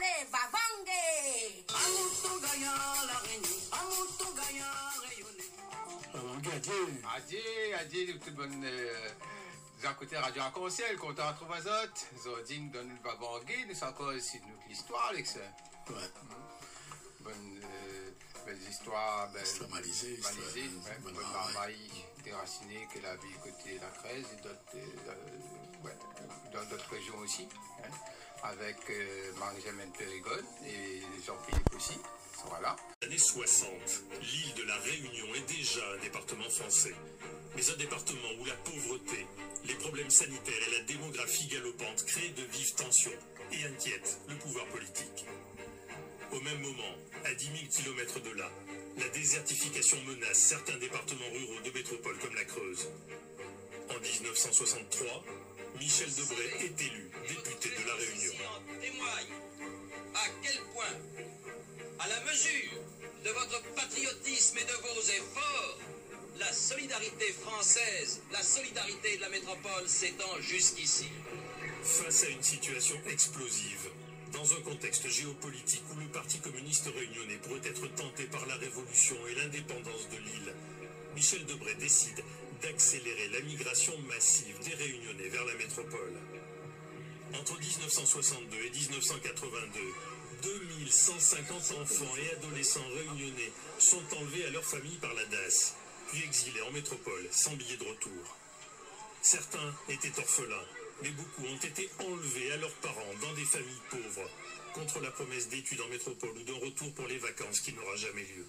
Allez, va vanguer! Adieu, toute bonne. Côté Radio Arc-en-Ciel, content à trouver autres. Zodine donne le vabangué, nous sommes encore ici de notre histoire, Alex. Ouais. Belles histoires, malisées, bonne marmaille déracinée qu'elle a vu côté la Creuse et d'autres, dans d'autres régions aussi, hein, avec Marie-Germaine Périgone et Jean-Philippe aussi. Voilà. Années 60, l'île de la Réunion est déjà un département français, mais un département où la pauvreté, les problèmes sanitaires et la démographie galopante créent de vives tensions et inquiètent le pouvoir politique. Au même moment, à 10 000 km de là, la désertification menace certains départements ruraux de métropole comme la Creuse. En 1963, Michel Debré est élu député de la Réunion. Témoigne à quel point, à la mesure de votre patriotisme et de vos efforts, la solidarité française, la solidarité de la métropole s'étend jusqu'ici. Face à une situation explosive, dans un contexte géopolitique où le Parti communiste réunionnais pourrait être tenté par la révolution et l'indépendance de l'île, Michel Debré décide d'accélérer la migration massive des Réunionnais vers la métropole. Entre 1962 et 1982, 2150 enfants et adolescents réunionnais sont enlevés à leur famille par la DAS, puis exilés en métropole sans billet de retour. Certains étaient orphelins, mais beaucoup ont été enlevés à leurs parents dans des familles pauvres, contre la promesse d'études en métropole ou d'un retour pour les vacances qui n'aura jamais lieu.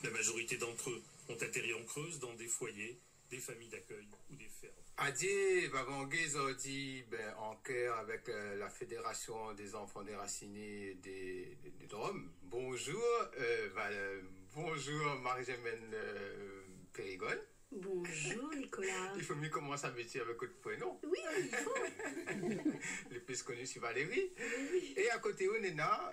La majorité d'entre eux ont atterri en Creuse dans des foyers, des familles d'accueil ou des fermes. Adieu, Vavangué Zodi, en cœur avec la Fédération des enfants déracinés des Drômes. Bonjour, bonjour Marie-Germaine Périgone. Bonjour Nicolas. Il faut mieux commencer un métier avec votre prénom. Oui, il faut. Le plus connu, c'est Valérie. Oui. Et à côté, on est là,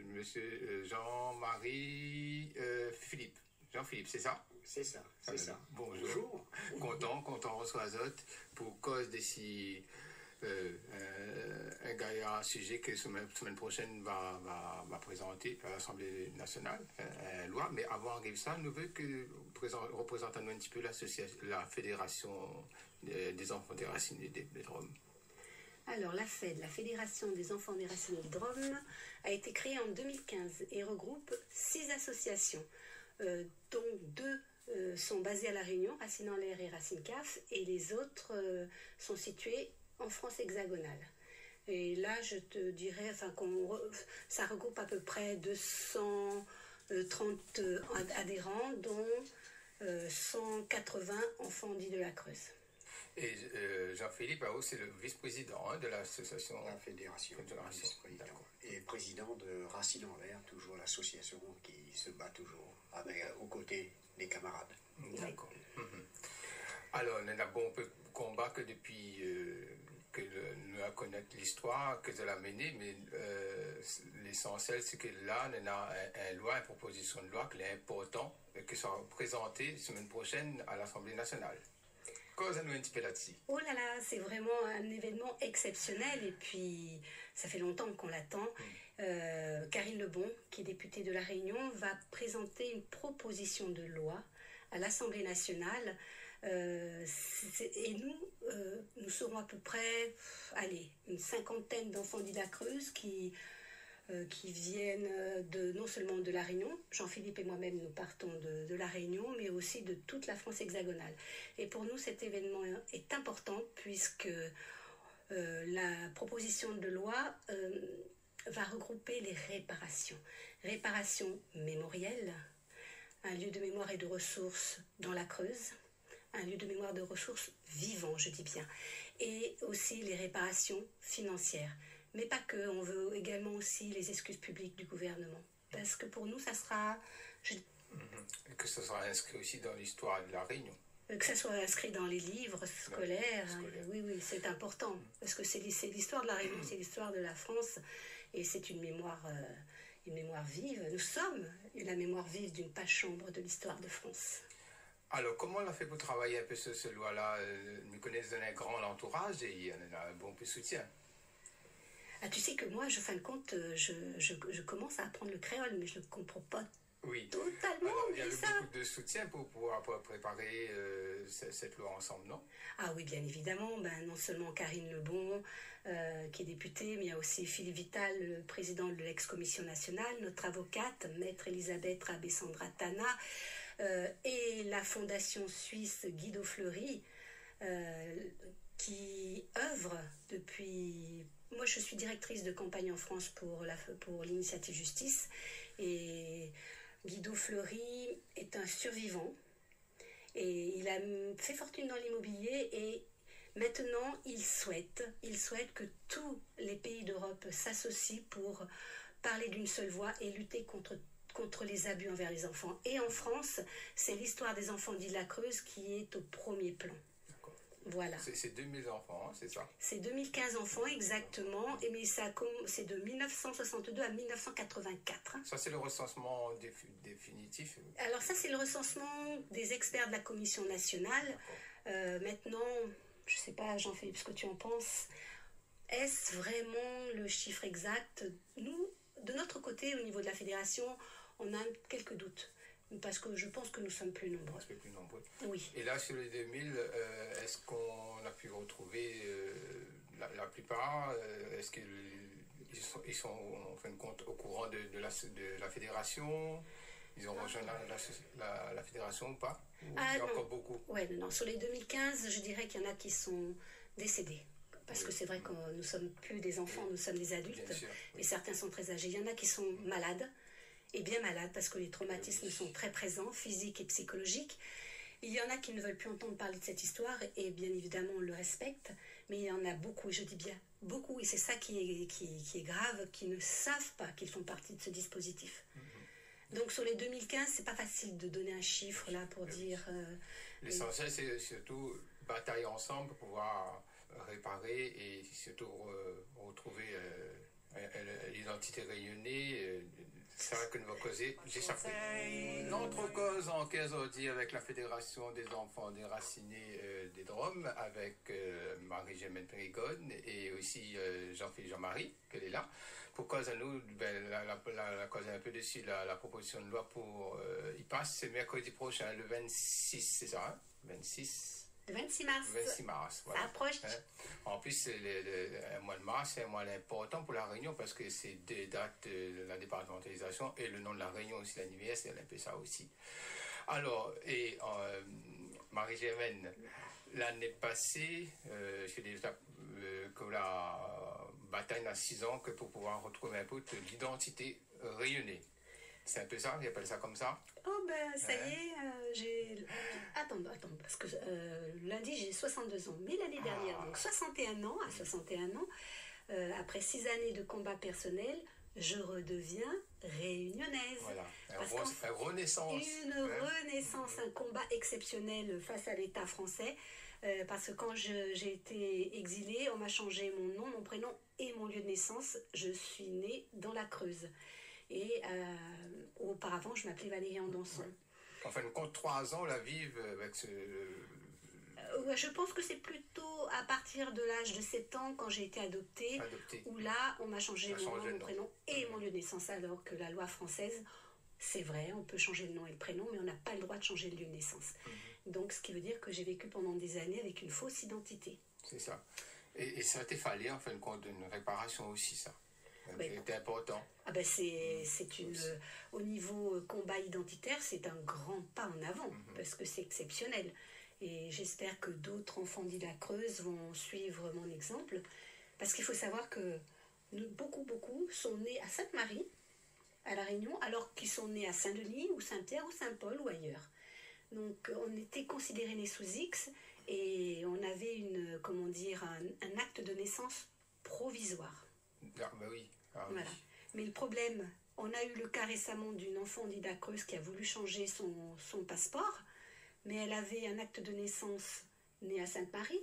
monsieur Jean-Marie Philippe. Jean-Philippe, c'est ça? C'est ça, c'est ça. Bonjour. Content on reçoit Azot pour cause d'ici un gaillard sujet que semaine prochaine va présenter à l'Assemblée nationale, une loi. Mais avant d'arriver ça, nous voulons que représentons un petit peu la Fédération des enfants déracinés des Drômes. Alors, la FED, la Fédération des enfants déracinés des Drômes, a été créée en 2015 et regroupe 6 associations, dont 2 sont basées à La Réunion, Racine en l'air et Racine CAF, et les autres sont situées en France hexagonale. Et là, je te dirais, ça regroupe à peu près 230 adhérents, dont 180 enfants dits de la Creuse. Et Jean-Philippe Ao, c'est le vice-président de l'association. La fédération. Vice-président. Et président de Racine en l'air, toujours l'association qui se bat toujours aux côtés des camarades. D'accord. Alors, on a bon combat que depuis que nous a connaître l'histoire que elle a menée, mais l'essentiel, c'est que là, on a une proposition de loi qui est importante et qui sera présentée la semaine prochaine à l'Assemblée nationale. Qu'est-ce nous un petit peu là-dessus? Oh là là, c'est vraiment un événement exceptionnel et puis ça fait longtemps qu'on l'attend. Karine Lebon, qui est députée de La Réunion, va présenter une proposition de loi à l'Assemblée nationale et nous serons à peu près, une cinquantaine d'enfants d'Ida Creuse qui viennent non seulement de La Réunion. Jean-Philippe et moi-même, nous partons de La Réunion, mais aussi de toute la France hexagonale. Et pour nous, cet événement est important puisque la proposition de loi va regrouper les réparations. Réparations mémorielles, un lieu de mémoire et de ressources dans la Creuse, un lieu de mémoire de ressources vivant, je dis bien, et aussi les réparations financières. Mais pas que, on veut également aussi les excuses publiques du gouvernement. Parce que pour nous, ça sera... Et que ça sera inscrit aussi dans l'histoire de La Réunion. Que ça soit inscrit dans les livres scolaires. Oui, c'est important. Parce que c'est l'histoire de La Réunion, c'est l'histoire de la France. Et c'est une mémoire vive. Nous sommes la mémoire vive d'une page sombre de l'histoire de France. Alors, comment on a fait pour travailler un peu sur ce loi-là? Nous connaissons un grand entourage et il y en a un bon peu de soutien. Ah, tu sais que moi, fin de compte, je commence à apprendre le créole, mais je ne comprends pas Oui. totalement. Alors, il y Mais avait ça... beaucoup de soutien pour pouvoir préparer cette loi ensemble, non? Ah oui, bien évidemment. Ben, non seulement Karine Lebon, qui est députée, mais il y a aussi Philippe Vital, le président de l'ex-commission nationale, notre avocate, maître Elisabeth Rabessandra-Tana, et la fondation suisse Guido Fleury, qui œuvre depuis... Moi, je suis directrice de campagne en France pour l'initiative Justice, et Guido Fleury est un survivant, et il a fait fortune dans l'immobilier, et maintenant, il souhaite que tous les pays d'Europe s'associent pour parler d'une seule voix et lutter contre les abus envers les enfants. Et en France, c'est l'histoire des enfants d'Île-la-Creuse qui est au premier plan. Voilà. C'est 2000 enfants, hein, c'est ça? C'est 2015 enfants exactement, mais c'est de 1962 à 1984. Ça, c'est le recensement définitif? Alors ça, c'est le recensement des experts de la Commission nationale. Maintenant, je ne sais pas, Jean-Philippe, ce que tu en penses. Est-ce vraiment le chiffre exact? Nous, de notre côté, au niveau de la fédération, on a quelques doutes. Parce que je pense que nous sommes plus nombreux. Plus nombreux. Oui. Et là, sur les 2000, est-ce qu'on a pu retrouver la plupart? Est-ce qu'ils sont en fin de compte au courant de la fédération? Ils ont rejoint la fédération ou pas? Ou il y a encore beaucoup? Ouais, non. Sur les 2015, je dirais qu'il y en a qui sont décédés. Parce que c'est vrai que nous ne sommes plus des enfants, nous sommes des adultes. Sûr, et certains sont très âgés. Il y en a qui sont malades. Et bien malades parce que les traumatismes sont très présents, physiques et psychologiques. Il y en a qui ne veulent plus entendre parler de cette histoire et bien évidemment on le respecte, mais il y en a beaucoup, et je dis bien beaucoup, et c'est ça qui est grave, qui ne savent pas qu'ils font partie de ce dispositif. Donc sur les 2015, c'est pas facile de donner un chiffre là pour dire... L'essentiel c'est surtout batailler ensemble pour pouvoir réparer et surtout retrouver l'identité réunionnais. C'est vrai que nous va causer j'échappé. Notre cause en 15 ordi avec la Fédération des enfants déracinés des Drômes, avec Marie-Germaine Périgone et aussi Jean-Philippe Jean-Marie, qu'elle est là. Pour cause à nous, la cause est un peu dessus, la proposition de loi pour y passe, c'est mercredi prochain, le 26, c'est ça, hein? 26. Le 26 mars. 26 mars, voilà. Ça approche. Hein? En plus, un mois de mars, c'est un mois important pour la Réunion parce que c'est des dates de la départementalisation et le nom de la Réunion aussi, l'anniversaire, c'est un peu ça aussi. Alors, et Marie-Germaine, l'année passée, j'ai déjà que la bataille dans 6 ans que pour pouvoir retrouver un peu l'identité rayonnée. C'est un peu ça, ils appellent ça comme ça. Oh ben ça y est, j'ai... Attends, parce que lundi j'ai 62 ans, mais l'année dernière, donc 61 ans, à 61 ans, après 6 années de combat personnel, je redeviens réunionnaise. Voilà, une renaissance. Une renaissance, un combat exceptionnel face à l'État français. Parce que quand j'ai été exilée, on m'a changé mon nom, mon prénom et mon lieu de naissance. Je suis née dans la Creuse. Et auparavant, je m'appelais Valérie Andanson. Ouais. En fin de compte, 3 ans, la vivre avec ce... Ouais, je pense que c'est plutôt à partir de l'âge de 7 ans, quand j'ai été adoptée. Où là, on m'a changé mon nom, mon prénom et mon lieu de naissance, alors que la loi française, c'est vrai, on peut changer le nom et le prénom, mais on n'a pas le droit de changer le lieu de naissance. Donc, ce qui veut dire que j'ai vécu pendant des années avec une fausse identité. C'est ça. Et ça t'a fallu, en fin de compte, une réparation aussi, ça. C'était important. Ah ben au niveau combat identitaire, c'est un grand pas en avant, parce que c'est exceptionnel. Et j'espère que d'autres enfants d'Île-la-Creuse vont suivre mon exemple, parce qu'il faut savoir que beaucoup sont nés à Sainte-Marie, à La Réunion, alors qu'ils sont nés à Saint-Denis, ou Saint-Pierre, ou Saint-Paul, ou ailleurs. Donc on était considérés nés sous X, et on avait un acte de naissance provisoire. Ah, ben oui. Voilà. Mais le problème, on a eu le cas récemment d'une enfant d'Île-la-Creuse qui a voulu changer son passeport, mais elle avait un acte de naissance né à Sainte-Marie,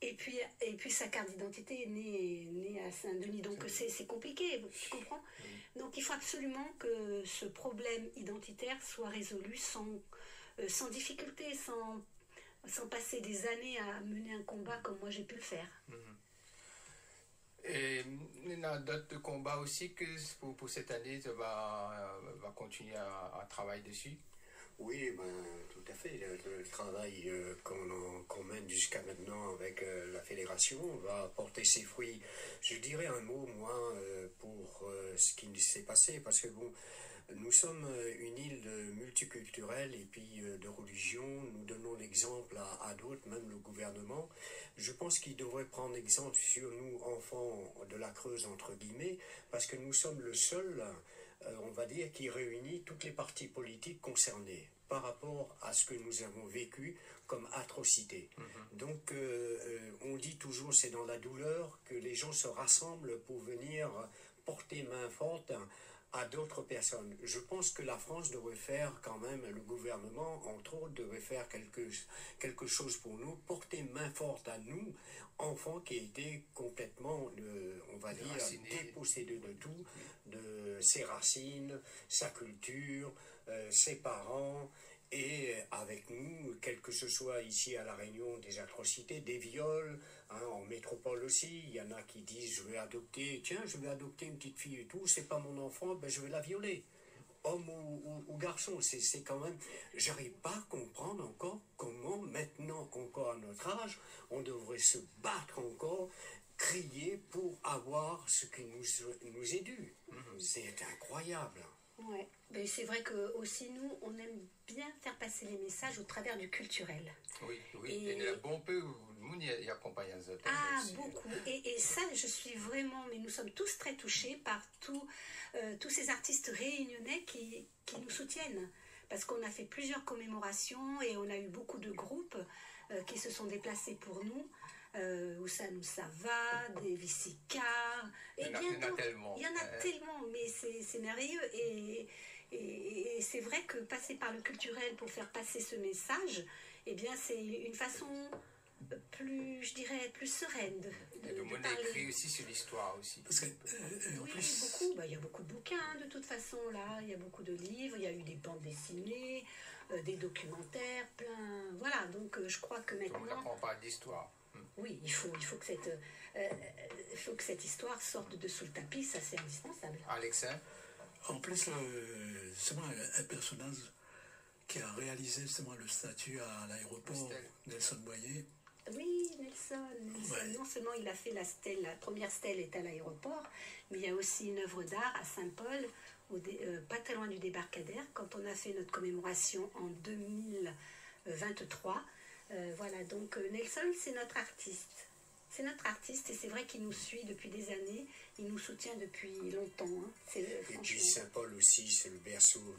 et puis sa carte d'identité est née à Saint-Denis. Donc c'est compliqué, tu comprends? Donc il faut absolument que ce problème identitaire soit résolu sans difficulté, sans passer des années à mener un combat comme moi j'ai pu le faire. Et il y a d'autres combats aussi que pour cette année, tu va continuer à travailler dessus. Oui, ben, tout à fait. Le travail qu'on mène jusqu'à maintenant avec la fédération va porter ses fruits. Je dirais un mot, moi, pour ce qui s'est passé, parce que bon, nous sommes une île multiculturelle et puis de religion. Nous donnons l'exemple à d'autres, même le gouvernement. Je pense qu'il devrait prendre exemple sur nous, enfants de la Creuse, entre guillemets, parce que nous sommes le seul, on va dire, qui réunit toutes les partis politiques concernées par rapport à ce que nous avons vécu comme atrocité. Donc, on dit toujours, c'est dans la douleur que les gens se rassemblent pour venir porter main forte à d'autres personnes. Je pense que la France devrait faire quand même, le gouvernement, entre autres, devrait faire quelque chose pour nous, porter main forte à nous, enfants qui étaient complètement, on va dire, dépossédés de tout, de ses racines, sa culture, ses parents, et avec nous, quel que ce soit ici à La Réunion, des atrocités, des viols, en métropole aussi, il y en a qui disent je vais adopter une petite fille et tout, c'est pas mon enfant, ben je vais la violer. Homme ou garçon, c'est quand même, j'arrive pas à comprendre encore comment maintenant, encore à notre âge, on devrait se battre encore, crier pour avoir ce qui nous est dû. C'est incroyable. Ouais. Mais c'est vrai que aussi nous, on aime bien faire passer les messages au travers du culturel. Oui. Et il y a bon peu, nous y accompagnent les autres. Ah, beaucoup. Et ça, je suis vraiment, mais nous sommes tous très touchés par tous ces artistes réunionnais qui nous soutiennent. Parce qu'on a fait plusieurs commémorations et on a eu beaucoup de groupes qui se sont déplacés pour nous. Oussano Sava, des Vicicars, et il y en a tellement. Il y en a tellement, mais c'est merveilleux. Et c'est vrai que passer par le culturel pour faire passer ce message, eh bien c'est une façon plus, je dirais, plus sereine de mon écrit aussi sur l'histoire aussi. Parce que, oui, beaucoup. Il y a beaucoup de bouquins de toute façon là, il y a beaucoup de livres, il y a eu des bandes dessinées, des documentaires, plein. Voilà, donc je crois que maintenant. On n'apprend pas d'histoire. Oui, il faut que cette histoire sorte de sous le tapis, ça c'est indispensable. Alexin? En plus, c'est un personnage qui a réalisé justement le statut à l'aéroport, Nelson Boyer. Oui, Nelson. Ouais. Non seulement il a fait la première stèle est à l'aéroport, mais il y a aussi une œuvre d'art à Saint-Paul, pas très loin du débarcadère, quand on a fait notre commémoration en 2023. Voilà, donc Nelson, c'est notre artiste. C'est notre artiste et c'est vrai qu'il nous suit depuis des années. Il nous soutient depuis longtemps. Hein. Et puis Saint-Paul aussi, c'est le berceau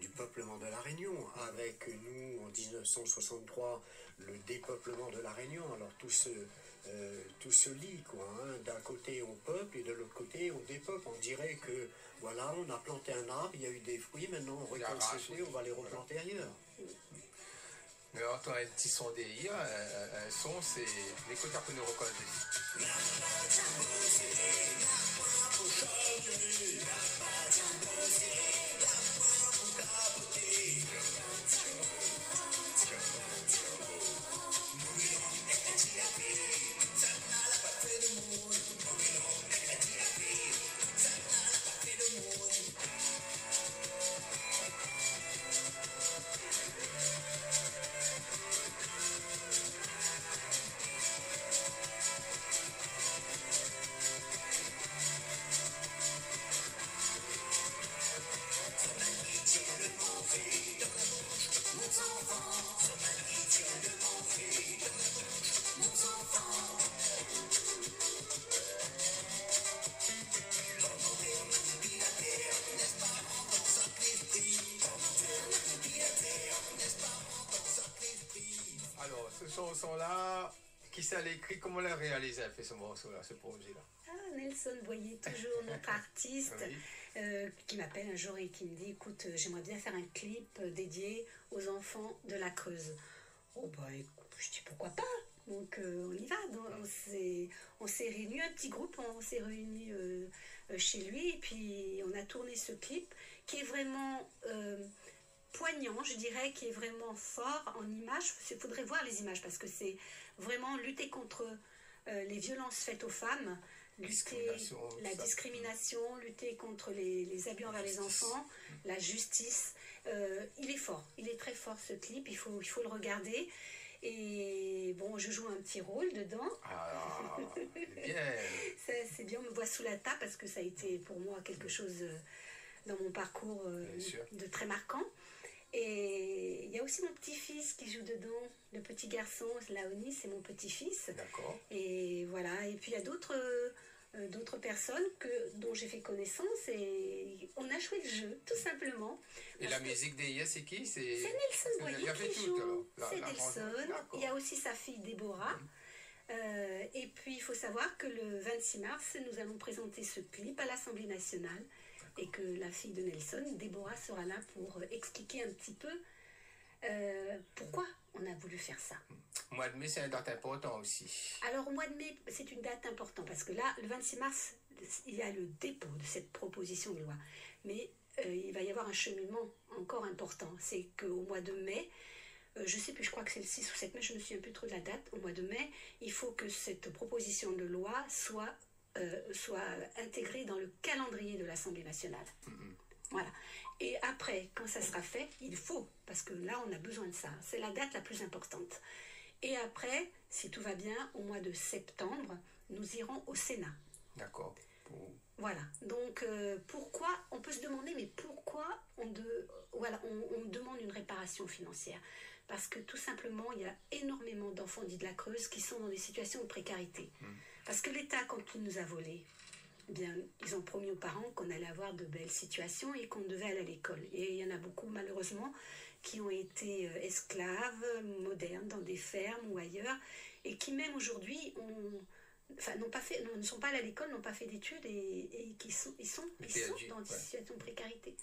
du peuplement de la Réunion. Avec nous, en 1963, le dépeuplement de la Réunion. Alors tout se lie, quoi. Hein. D'un côté, on peuple et de l'autre côté, on dépeuple. On dirait que, voilà, on a planté un arbre, il y a eu des fruits, maintenant on récolte, on va les replanter ailleurs. Mais on entend un petit son derrière, un son, c'est l'écoute après nous reconnaître. Alors, ce chanson-là, qui ça l'a écrit, comment l'a réalisé, elle fait ce morceau-là, ce projet-là? Ah, Nelson Boyer, toujours notre artiste, Oui. qui m'appelle un jour et qui me dit, écoute, j'aimerais bien faire un clip dédié aux enfants de la Creuse. Oh bah écoute, je dis pourquoi pas. Donc on y va. Donc, on s'est réunis, un petit groupe, on s'est réunis chez lui et puis on a tourné ce clip qui est vraiment poignant, je dirais, qui est vraiment fort en images. Il faudrait voir les images parce que c'est vraiment lutter contre les violences faites aux femmes. Discrimination, la ça. discrimination, lutter contre les abus envers les enfants, la justice. Il est fort, il est très fort ce clip, il faut le regarder. Et bon, je joue un petit rôle dedans. Ah, bien. C'est bien, on me voit sous la table parce que ça a été pour moi quelque chose dans mon parcours Bien sûr. de très marquant. Et il y a aussi mon petit-fils qui joue dedans, le petit garçon, Laoni, c'est mon petit-fils. D'accord. Et voilà, et puis il y a d'autres personnes dont j'ai fait connaissance et on a joué le jeu, tout simplement. Et la musique d'hier, c'est qui? C'est Nelson Boyer Il y avait qui tout, joue. alors. C'est La Nelson. D'accord. Il y a aussi sa fille Déborah. Et puis il faut savoir que le 26 mars, nous allons présenter ce clip à l'Assemblée nationale et que la fille de Nelson, Déborah, sera là pour expliquer un petit peu pourquoi on a voulu faire ça. Mois de mai, c'est une date importante aussi. Alors au mois de mai, c'est une date importante parce que là, le 26 mars, il y a le dépôt de cette proposition de loi. Mais il va y avoir un cheminement encore important. C'est qu'au mois de mai, je ne sais plus, je crois que c'est le 6 ou 7 mai, je ne me souviens plus trop de la date. Au mois de mai, il faut que cette proposition de loi soit intégrée dans le calendrier de l'Assemblée nationale. Voilà. Et après, quand ça sera fait, il faut, parce que là, on a besoin de ça. C'est la date la plus importante. Et après, si tout va bien, au mois de septembre, nous irons au Sénat. D'accord. Voilà. Donc, pourquoi, on peut se demander, mais pourquoi on demande une réparation financière? Parce que tout simplement, il y a énormément d'enfants dits de la Creuse qui sont dans des situations de précarité. Parce que l'État, quand il nous a volés, eh bien, ils ont promis aux parents qu'on allait avoir de belles situations et qu'on devait aller à l'école. Et il y en a beaucoup, malheureusement, qui ont été esclaves, modernes, dans des fermes ou ailleurs, et qui même aujourd'hui ne sont pas allés à l'école, n'ont pas fait d'études et qui sont dans des situations de précarité.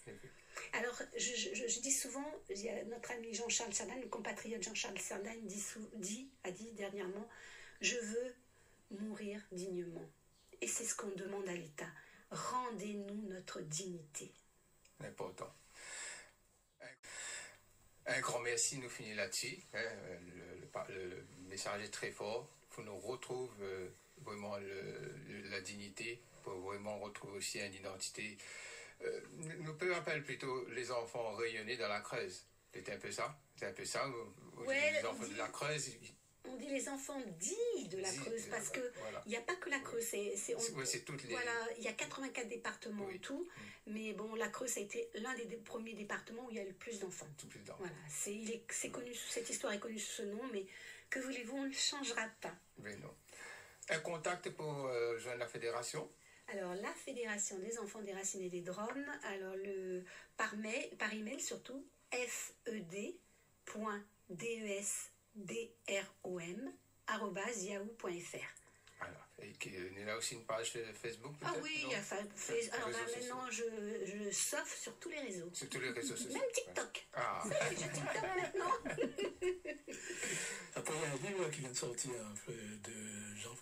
Alors, je dis souvent, il y a notre ami Jean-Charles Sardin, le compatriote Jean-Charles Sardin, a dit dernièrement, je veux mourir dignement. Et c'est ce qu'on demande à l'État. Rendez-nous notre dignité. Important. Un grand merci, nous finissons là-dessus. Le message est très fort. Il faut nous retrouver vraiment la dignité, pour vraiment retrouver aussi une identité. Nous pouvons appeler plutôt les enfants rayonnés dans la Creuse. C'est un peu ça. Les enfants de la Creuse. On dit les enfants dits de la Creuse parce que il n'y a pas que la Creuse. C'est toutes les. Voilà, il y a 84 départements en tout, mais bon, la Creuse a été l'un des premiers départements où il y a le plus d'enfants. Voilà, c'est connu, cette histoire est connue sous ce nom, mais que voulez-vous, on ne le changera pas. Mais non. Un contact pour joindre la fédération? Alors, la Fédération des enfants déracinés des Drômes, alors par email surtout, fed.dresdrom@yahoo.fr. Alors, et il y a aussi une page Facebook peut-être? Ah oui, il y a alors là maintenant je surfe sur tous les réseaux. Sur tous les réseaux sociaux. Même TikTok. Ah. Je TikTok maintenant. Après, il y a un livre qui vient de sortir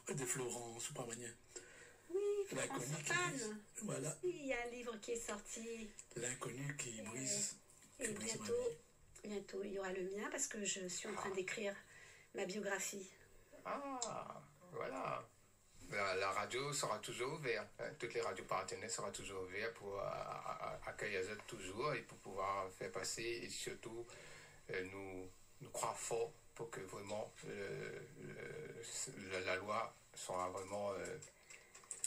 de Florent Soupamagnin. Oui, L'inconnu qui brise. Voilà. Oui, il y a un livre qui est sorti. L'inconnu qui brise. Et bientôt, il y aura le mien parce que je suis en train d'écrire ma biographie. Ah, voilà. La radio sera toujours ouverte. Toutes les radios partenaires seront toujours ouvertes pour accueillir toujours et pour pouvoir faire passer et surtout nous croire fort pour que vraiment la loi soit vraiment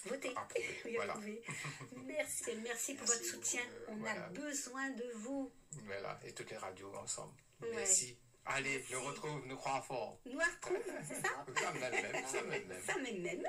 votée. approuvée. Oui, Voilà. approuvée. Merci pour votre soutien. On a besoin de vous. Voilà, et toutes les radios ensemble. Ouais. Merci. Allez, nous retrouve, nous croire fort. Nous retrouvons, c'est ça? Ça même. Ça même.